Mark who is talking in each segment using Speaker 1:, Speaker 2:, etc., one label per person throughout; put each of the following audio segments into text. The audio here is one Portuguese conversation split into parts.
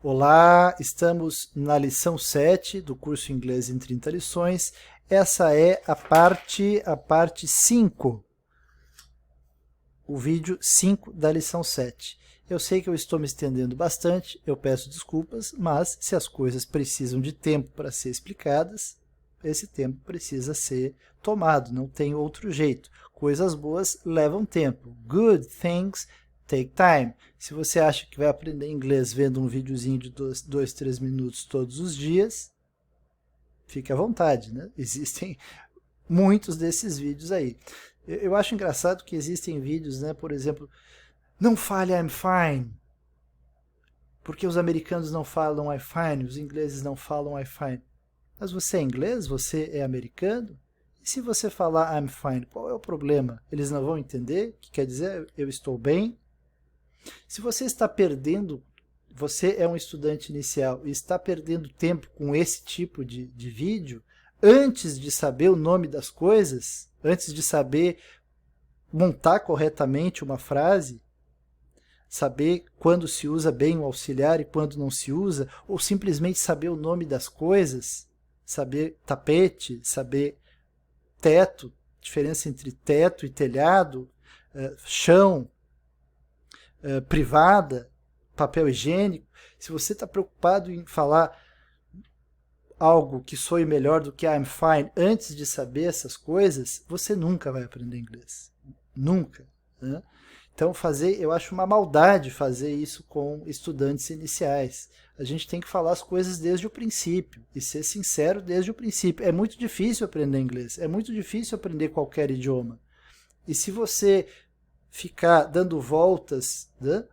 Speaker 1: Olá, estamos na lição 7 do curso Inglês em 30 lições. Essa é a parte 5, o vídeo 5 da lição 7. Eu sei que eu estou me estendendo bastante, eu peço desculpas, mas se as coisas precisam de tempo para ser explicadas, esse tempo precisa ser tomado, não tem outro jeito. Coisas boas levam tempo. Good things take time. Se você acha que vai aprender inglês vendo um videozinho de 2, 3 minutos todos os dias, fique à vontade, né? Existem muitos desses vídeos aí. Eu acho engraçado que existem vídeos, né? Por exemplo, não fale I'm fine, porque os americanos não falam I'm fine, os ingleses não falam I'm fine. Mas você é inglês? Você é americano? E se você falar I'm fine, qual é o problema? Eles não vão entender? Que quer dizer eu estou bem? Se você está perdendo, você é um estudante inicial e está perdendo tempo com esse tipo de vídeo, antes de saber o nome das coisas, antes de saber montar corretamente uma frase, saber quando se usa bem o auxiliar e quando não se usa, ou simplesmente saber o nome das coisas, saber tapete, saber teto, diferença entre teto e telhado, chão, privada, papel higiênico. Se você está preocupado em falar algo que soe melhor do que I'm fine antes de saber essas coisas, você nunca vai aprender inglês. Nunca. Né? Então, eu acho uma maldade fazer isso com estudantes iniciais. A gente tem que falar as coisas desde o princípio e ser sincero desde o princípio. É muito difícil aprender inglês, é muito difícil aprender qualquer idioma. E se você ficar dando voltas, né,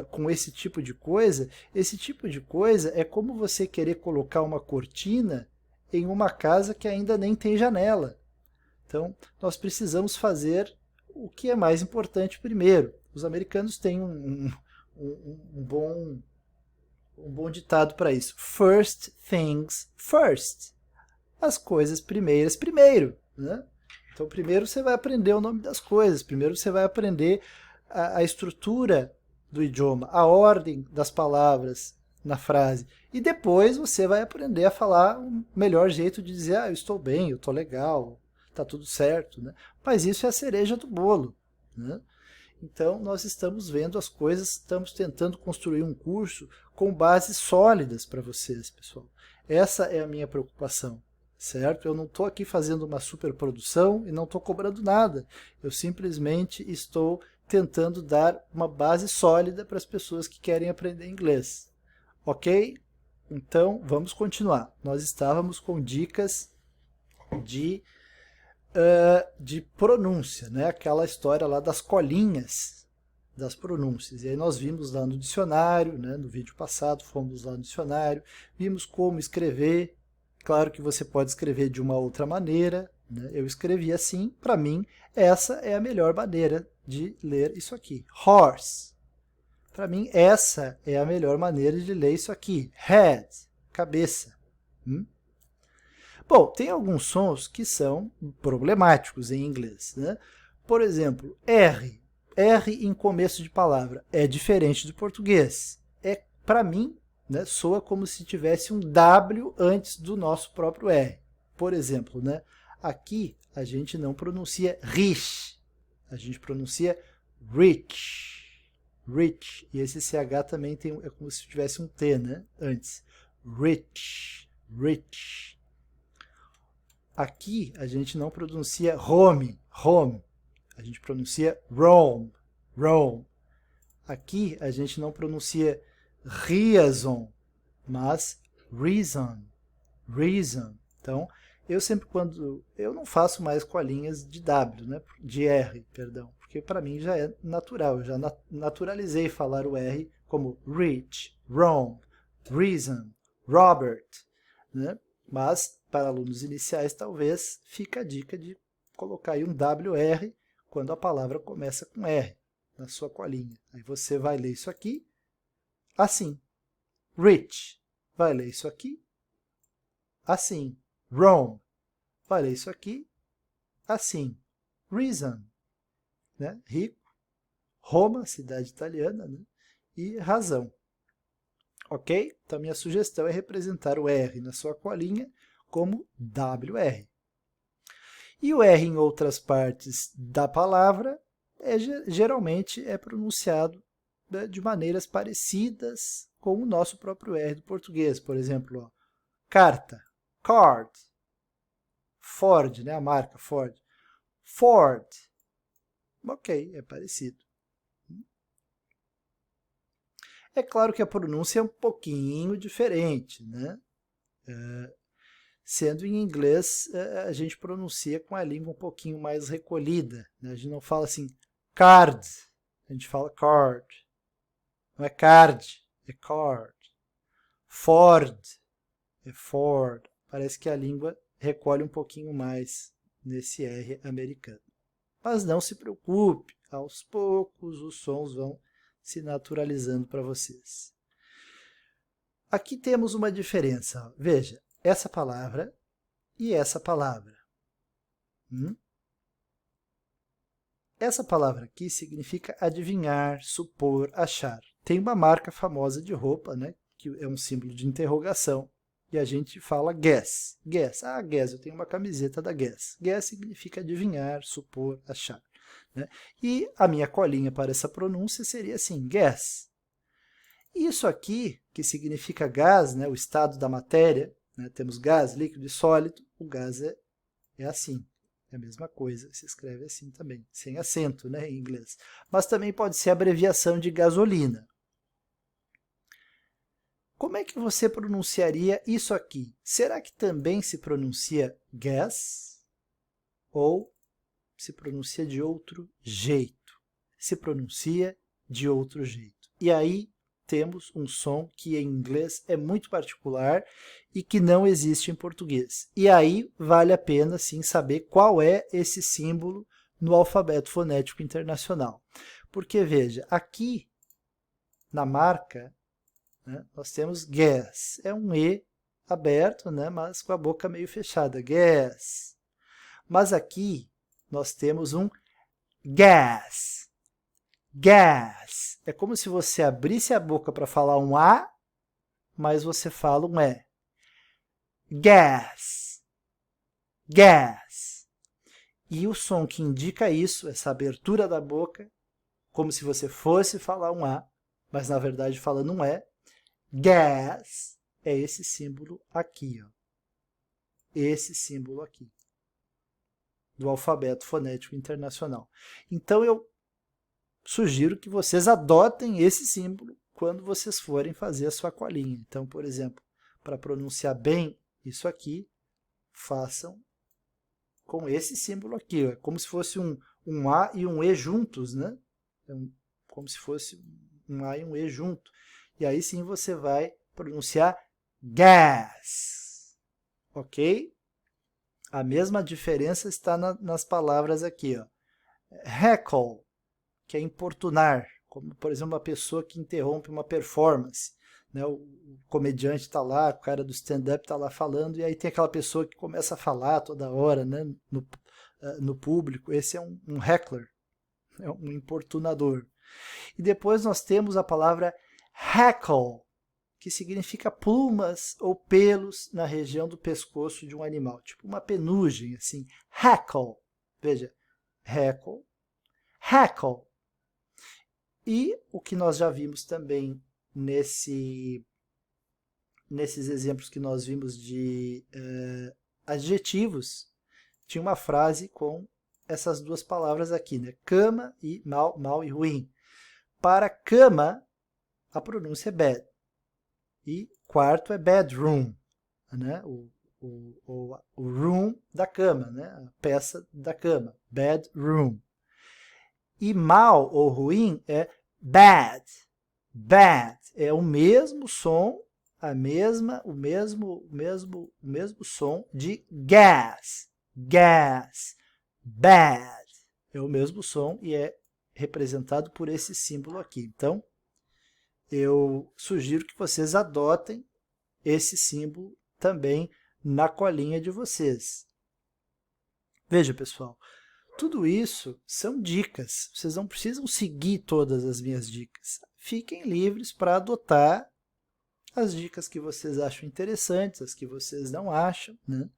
Speaker 1: com esse tipo de coisa é como você querer colocar uma cortina em uma casa que ainda nem tem janela. Então, nós precisamos fazer o que é mais importante primeiro. Os americanos têm um bom ditado para isso. First things first. As coisas primeiras primeiro. Né? Então, primeiro você vai aprender o nome das coisas. Primeiro você vai aprender a estrutura do idioma, a ordem das palavras na frase. E depois você vai aprender a falar o melhor jeito de dizer, eu estou bem, eu estou legal, está tudo certo. Né? Mas isso é a cereja do bolo. Né? Então, nós estamos vendo as coisas, estamos tentando construir um curso com bases sólidas para vocês, pessoal. Essa é a minha preocupação, certo? Eu não estou aqui fazendo uma superprodução e não estou cobrando nada. Eu simplesmente estou tentando dar uma base sólida para as pessoas que querem aprender inglês. Ok? Então, vamos continuar. Nós estávamos com dicas de pronúncia, né? Aquela história lá das colinhas das pronúncias. E aí nós vimos lá no dicionário, né? No vídeo passado, fomos lá no dicionário, vimos como escrever. Claro que você pode escrever de uma outra maneira, né? Eu escrevi assim, para mim, essa é a melhor maneira de ler isso aqui. Horse. Para mim, essa é a melhor maneira de ler isso aqui. Head, cabeça. Bom, tem alguns sons que são problemáticos em inglês. Né? Por exemplo, R. R em começo de palavra é diferente do português. Para mim, né, soa como se tivesse um W antes do nosso próprio R. Por exemplo, né, aqui a gente não pronuncia rich, a gente pronuncia rich. Rich. E esse CH também é como se tivesse um T, né, antes. Rich. Rich. Aqui a gente não pronuncia home, home. A gente pronuncia roam, roam. Aqui a gente não pronuncia reason, mas reason, reason. Então, eu não faço mais colinhas de W, né, de R, perdão, porque para mim já é natural, eu já naturalizei falar o R como rich, wrong, reason, Robert, né? Mas para alunos iniciais talvez fica a dica de colocar aí um WR quando a palavra começa com R na sua colinha. Aí você vai ler isso aqui assim. Rich. Vai ler isso aqui assim. Rome. Vai ler isso aqui assim. Reason. Né? Rico. Roma, cidade italiana. Né? E razão. Ok? Então, minha sugestão é representar o R na sua colinha como WR. E o R em outras partes da palavra geralmente é pronunciado, né, de maneiras parecidas com o nosso próprio R do português. Por exemplo, ó, carta, card, Ford, né, a marca Ford, Ford. Ok, é parecido. É claro que a pronúncia é um pouquinho diferente, né? Sendo em inglês, a gente pronuncia com a língua um pouquinho mais recolhida, né? A gente não fala assim, card, a gente fala card. Não é card, é card. Ford, é Ford. Parece que a língua recolhe um pouquinho mais nesse R americano. Mas não se preocupe, aos poucos os sons vão se naturalizando para vocês. Aqui temos uma diferença. Veja, essa palavra e essa palavra. Essa palavra aqui significa adivinhar, supor, achar. Tem uma marca famosa de roupa, né, que é um símbolo de interrogação, e a gente fala guess. Guess. Ah, guess, eu tenho uma camiseta da Guess. Guess significa adivinhar, supor, achar. Né? E a minha colinha para essa pronúncia seria assim, guess. Isso aqui, que significa gás, né, o estado da matéria, né, temos gás, líquido e sólido, o gás é assim. É a mesma coisa, se escreve assim também, sem acento, né, em inglês. Mas também pode ser abreviação de gasolina. Como é que você pronunciaria isso aqui? Será que também se pronuncia gas? Ou se pronuncia de outro jeito? Se pronuncia de outro jeito. E aí temos um som que em inglês é muito particular e que não existe em português. E aí vale a pena sim saber qual é esse símbolo no alfabeto fonético internacional. Porque veja, aqui na marca, né, nós temos gas. É um E aberto, né, mas com a boca meio fechada. Gas. Mas aqui nós temos um gas. Gas. É como se você abrisse a boca para falar um A, mas você fala um E. Gas. Gas. E o som que indica isso, essa abertura da boca, como se você fosse falar um A, mas na verdade falando um E, gas, é esse símbolo aqui, ó. Esse símbolo aqui, do alfabeto fonético internacional. Então, eu sugiro que vocês adotem esse símbolo quando vocês forem fazer a sua colinha. Então, por exemplo, para pronunciar bem isso aqui, façam com esse símbolo aqui. É como se fosse um A e um E juntos, né? É como se fosse um A e um E junto. E aí sim você vai pronunciar gas. Ok? A mesma diferença está nas palavras aqui. Ó. Heckle, que é importunar, como, por exemplo, uma pessoa que interrompe uma performance. Né? O comediante está lá, o cara do stand-up está lá falando, e aí tem aquela pessoa que começa a falar toda hora, né? no público. Esse é um heckler, é um importunador. E depois nós temos a palavra hackle, que significa plumas ou pelos na região do pescoço de um animal, tipo uma penugem, assim, hackle. Veja, hackle, hackle. E o que nós já vimos também nesses exemplos que nós vimos de adjetivos, tinha uma frase com essas duas palavras aqui, né? Cama e mal, mal e ruim. Para cama, a pronúncia é bad. E quarto é bedroom, né? O room da cama, né? A peça da cama, bedroom. E mal ou ruim é bad. Bad é o mesmo som, o mesmo som de gas. Gas. Bad. É o mesmo som e é representado por esse símbolo aqui. Então, eu sugiro que vocês adotem esse símbolo também na colinha de vocês. Veja, pessoal, tudo isso são dicas. Vocês não precisam seguir todas as minhas dicas. Fiquem livres para adotar as dicas que vocês acham interessantes, as que vocês não acham, né?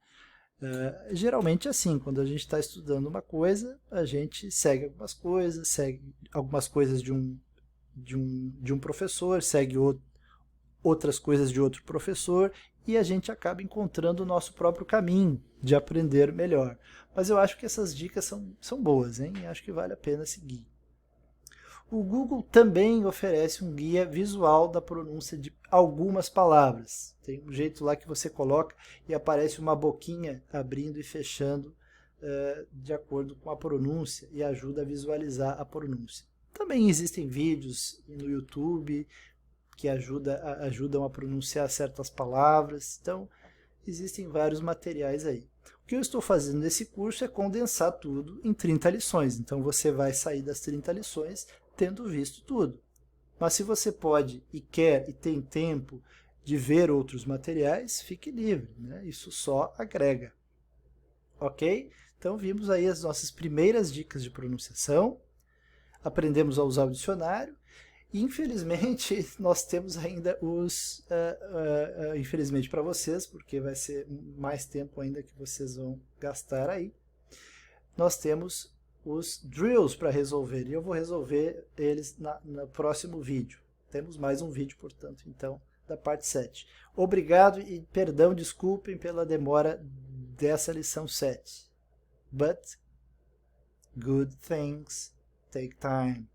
Speaker 1: Geralmente assim, quando a gente está estudando uma coisa, a gente segue algumas coisas de um professor, segue outras coisas de outro professor, e a gente acaba encontrando o nosso próprio caminho de aprender melhor. Mas eu acho que essas dicas são boas, hein? Acho que vale a pena seguir. O Google também oferece um guia visual da pronúncia de algumas palavras. Tem um jeito lá que você coloca e aparece uma boquinha abrindo e fechando de acordo com a pronúncia e ajuda a visualizar a pronúncia. Também existem vídeos no YouTube que ajudam a pronunciar certas palavras. Então, existem vários materiais aí. O que eu estou fazendo nesse curso é condensar tudo em 30 lições. Então, você vai sair das 30 lições tendo visto tudo. Mas se você pode e quer e tem tempo de ver outros materiais, fique livre, né? Isso só agrega. Ok? Então vimos aí as nossas primeiras dicas de pronunciação, aprendemos a usar o dicionário, e infelizmente nós temos ainda infelizmente para vocês, porque vai ser mais tempo ainda que vocês vão gastar aí, nós temos os drills para resolver, e eu vou resolver eles no próximo vídeo. Temos mais um vídeo, portanto, então, da parte 7. Obrigado e perdão, desculpem pela demora dessa lição 7. But good things take time.